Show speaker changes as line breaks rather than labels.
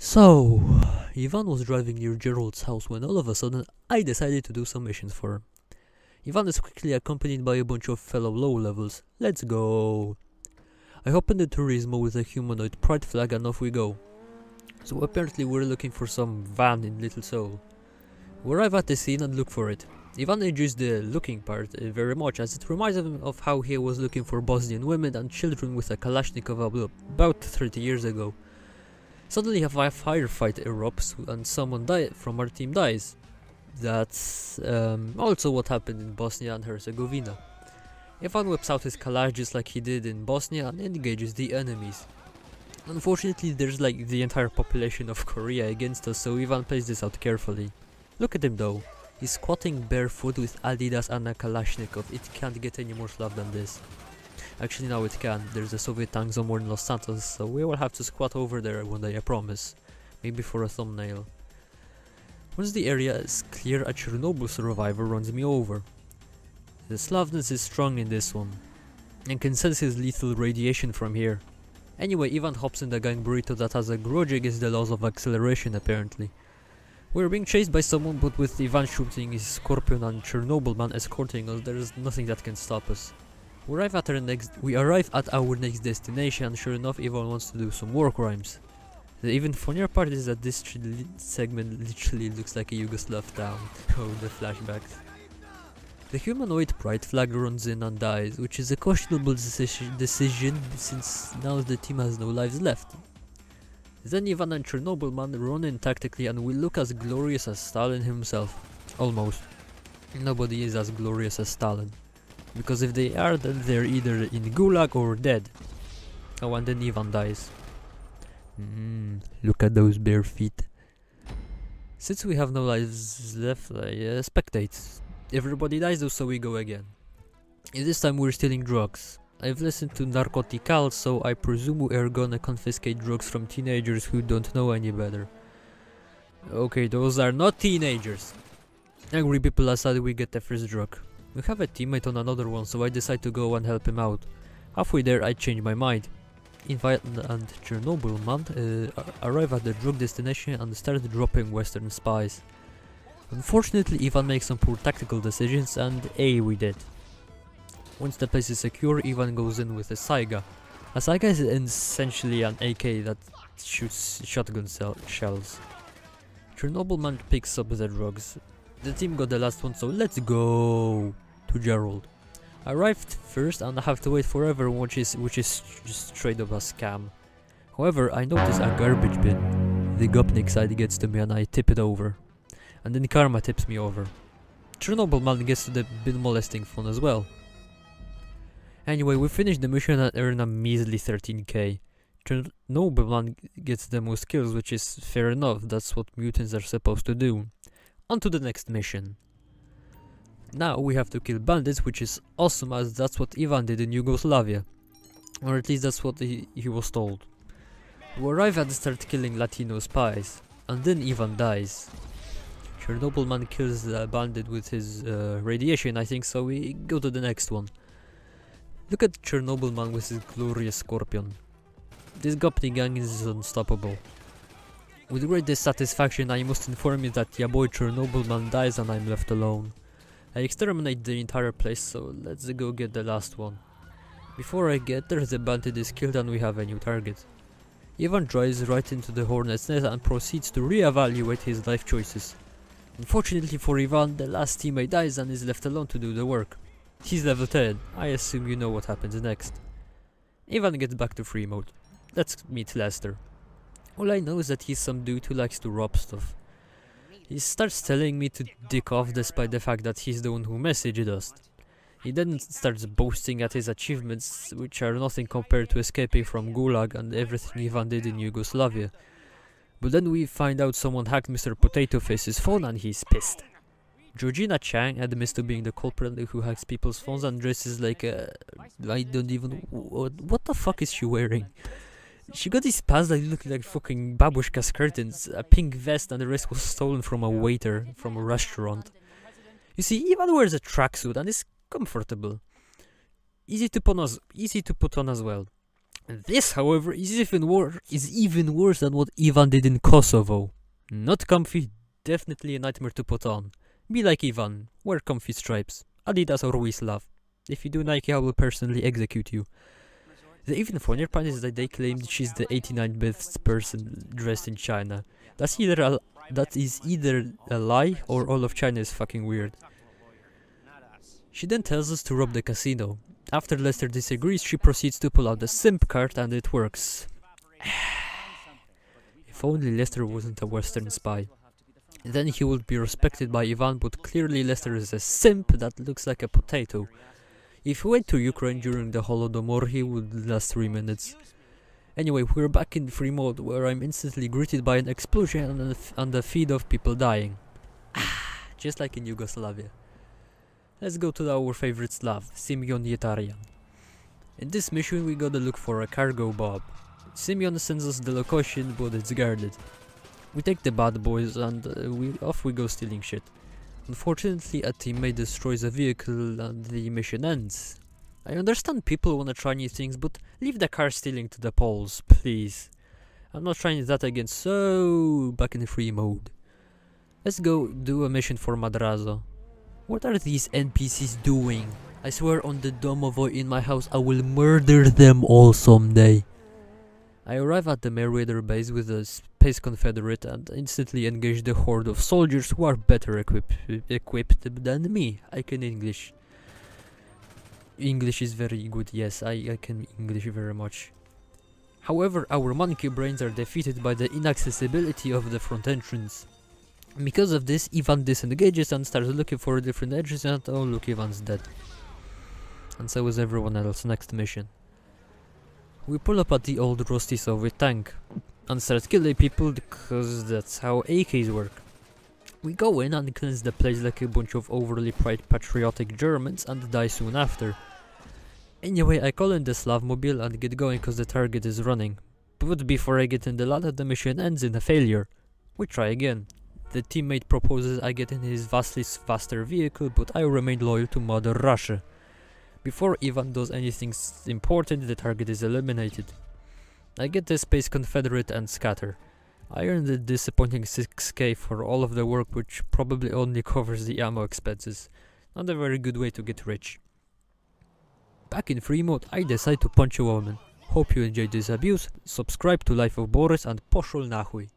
So, Ivan was driving near Gerald's house when all of a sudden I decided to do some missions for him. Ivan is quickly accompanied by a bunch of fellow low levels. Let's go! I hop in the Turismo with a humanoid pride flag and off we go. So apparently we're looking for some van in Little Seoul. We arrive at the scene and look for it. Ivan enjoys the looking part very much, as it reminds him of how he was looking for Bosnian women and children with a Kalashnikov about 30 years ago. Suddenly a firefight erupts and someone from our team dies. That's also what happened in Bosnia and Herzegovina. Ivan whips out his Kalash just like he did in Bosnia and engages the enemies. Unfortunately, there's like the entire population of Korea against us, so Ivan plays this out carefully. Look at him though. He's squatting barefoot with Adidas and a Kalashnikov. It can't get any more Slav than this. Actually, now it can. There's a Soviet tank somewhere in Los Santos, so we will have to squat over there one day, I promise. Maybe for a thumbnail. Once the area is clear, a Chernobyl survivor runs me over. The Slavness is strong in this one, and can sense his lethal radiation from here. Anyway, Ivan hops in the gang burrito that has a grudge against the laws of acceleration apparently. We're being chased by someone, but with Ivan shooting his Scorpion and Chernobyl man escorting us, there is nothing that can stop us. We arrive at our next destination, and sure enough Ivan wants to do some war crimes. The even funnier part is that this segment literally looks like a Yugoslav town. Oh, the flashbacks. The humanoid pride flag runs in and dies, which is a questionable decision since now the team has no lives left. Then Ivan and Chernobyl man run in tactically and we look as glorious as Stalin himself. Almost. Nobody is as glorious as Stalin. Because if they are, then they're either in Gulag or dead. Oh, and then Ivan dies. Look at those bare feet. Since we have no lives left, I spectate. Everybody dies though, so we go again. And this time we're stealing drugs. I've listened to Narcotical, so I presume we are gonna confiscate drugs from teenagers who don't know any better. Okay, those are not teenagers. Angry people aside, we get the first drug. We have a teammate on another one, so I decide to go and help him out. Halfway there, I change my mind. Ivan and Chernobyl man arrive at the drug destination and start dropping Western spies. Unfortunately, Ivan makes some poor tactical decisions, and we did. Once the place is secure, Ivan goes in with a Saiga. A Saiga is essentially an AK that shoots shotgun shells. Chernobyl man picks up the drugs. The team got the last one, so let's go to Gerald. I arrived first and I have to wait forever, which is just straight up a scam. However, I notice a garbage bin. The Gopnik side gets to me and I tip it over. And then Karma tips me over. Chernobyl man gets to the bin molesting fun as well. Anyway, we finish the mission and earn a measly 13k. Chernobyl man gets the most kills, which is fair enough, that's what mutants are supposed to do. On to the next mission. Now we have to kill bandits, which is awesome as that's what Ivan did in Yugoslavia. Or at least that's what he was told. We arrive and start killing Latino spies. And then Ivan dies. Chernobyl man kills the bandit with his radiation, I think, so we go to the next one. Look at Chernobyl man with his glorious Scorpion. This Gopnik gang is unstoppable. With great dissatisfaction, I must inform you that your boy Chernobyl man dies and I'm left alone. I exterminate the entire place, so let's go get the last one. Before I get there, the bandit is killed and we have a new target. Ivan drives right into the hornet's nest and proceeds to re-evaluate his life choices. Unfortunately for Ivan, the last teammate dies and is left alone to do the work. He's level 10, I assume you know what happens next. Ivan gets back to free mode. Let's meet Lester. All I know is that he's some dude who likes to rob stuff. He starts telling me to dick off despite the fact that he's the one who messaged us. He then starts boasting at his achievements, which are nothing compared to escaping from Gulag and everything Ivan did in Yugoslavia. But then we find out someone hacked Mr. Potato Face's phone and he's pissed. Georgina Chang admits to being the culprit who hacks people's phones and dresses like a... I don't even... What the fuck is she wearing? She got these pants that look like fucking babushka's curtains, a pink vest, and the rest was stolen from a waiter from a restaurant. You see, Ivan wears a tracksuit and is comfortable. Easy to put on as well. This, however, is even worse than what Ivan did in Kosovo. Not comfy, definitely a nightmare to put on. Be like Ivan, wear comfy stripes. Adidas or Wislav. If you do Nike, I will personally execute you. The even funnier part is that they claimed she's the 89th best person dressed in China. That is either a lie or all of China is fucking weird. She then tells us to rob the casino. After Lester disagrees, she proceeds to pull out the simp card and it works. If only Lester wasn't a Western spy. Then he would be respected by Ivan, but clearly Lester is a simp that looks like a potato. If he went to Ukraine during the Holodomor, he would last 3 minutes. Anyway, we're back in free mode, where I'm instantly greeted by an explosion and a feed of people dying. Just like in Yugoslavia. Let's go to our favorite Slav, Simeon Yetarian. In this mission we gotta look for a cargo bob. Simeon sends us the location, but it's guarded. We take the bad boys and off we go stealing shit. Unfortunately, a teammate destroys a vehicle and the mission ends. I understand people wanna try new things, but leave the car stealing to the Poles, please. I'm not trying that again, so back in free mode. Let's go do a mission for Madrazo. What are these NPCs doing? I swear on the domovoi in my house I will murder them all someday. I arrive at the Meriwether base with a Space Confederate and instantly engage the horde of soldiers who are better equipped than me. I can English. English is very good, yes, I can English very much. However, our monkey brains are defeated by the inaccessibility of the front entrance. Because of this, Ivan disengages and starts looking for different edges and oh look, Ivan's dead. And so is everyone else. Next mission. We pull up at the old rusty Soviet tank and start killing people because that's how AKs work. We go in and cleanse the place like a bunch of overly patriotic Germans and die soon after. Anyway, I call in the Slavmobile and get going cause the target is running. But before I get in the ladder, the mission ends in a failure. We try again. The teammate proposes I get in his vastly faster vehicle, but I remain loyal to Mother Russia. Before Ivan does anything important, the target is eliminated. I get the Space Confederate and scatter. I earned a disappointing 6k for all of the work, which probably only covers the ammo expenses. Not a very good way to get rich. Back in free mode, I decide to punch a woman. Hope you enjoyed this abuse, subscribe to Life of Boris and Poshol nahui.